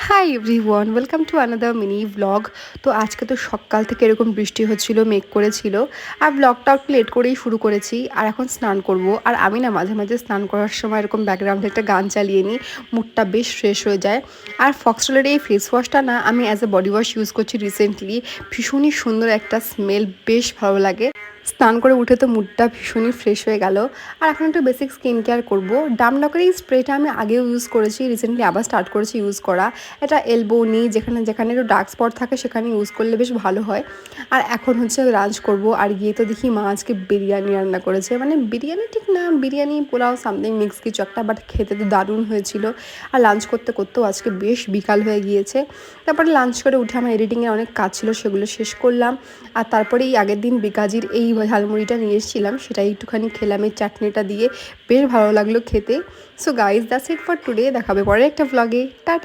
Hi everyone, welcome to another mini vlog. তো আজকে তো সকাল থেকে এরকম বৃষ্টি হচ্ছিল, মেঘ করেছিল। আর ভ্লগটা একটু লেট করেই শুরু করেছি। আর এখন স্নান করব। আর আমি না মাঝে মাঝে স্নান করার সময় এরকম ব্যাকগ্রাউন্ডে একটা গান চালিয়ে নিই, মুডটা বেশ ফ্রেশ হয়ে যায়। আর ফক্সটেলের এই ফেস ওয়াশটা না আমি as a body wash use করছি রিসেন্টলি। ভীষণই সুন্দর একটা স্মেল, বেশ ভালো লাগে। স্নান করে উঠে তো মুডটা ভীষণই ফ্রেশ হয়ে গেল। আর এখন একটু বেসিক স্কিন কেয়ার করবো। ডামলকের এই স্প্রেটা আমি আগেও ইউজ করেছি, রিসেন্টলি আবার স্টার্ট করেছি ইউজ করা। এটা এলবো নি যেখানে যেখানে একটু ডার্ক স্পট থাকে সেখানে ইউজ করলে বেশ ভালো হয়। আর এখন হচ্ছে লাঞ্চ করব। আর গিয়ে তো দেখি মা আজকে বিরিয়ানি রান্না করেছে, মানে বিরিয়ানি ঠিক না, বিরিয়ানি পোলাও সামথিং মিক্স কিছু একটা, বাট খেতে তো দারুণ হয়েছিল। আর লাঞ্চ করতে করতেও আজকে বেশ বিকাল হয়ে গিয়েছে। তারপরে লাঞ্চ করে উঠে আমার এডিটিংয়ের অনেক কাজ ছিল, সেগুলো শেষ করলাম। আর তারপরে এই আগের দিন বিকাজির এই ঝালমুড়িটা নিয়ে এসেছিলাম, সেটা একটুখানি খেলাম এই চাটনিটা দিয়ে, বেশ ভালো লাগলো খেতে। So guys, that's it for today. দেখাবে পরে একটা ভ্লগে। টাটা।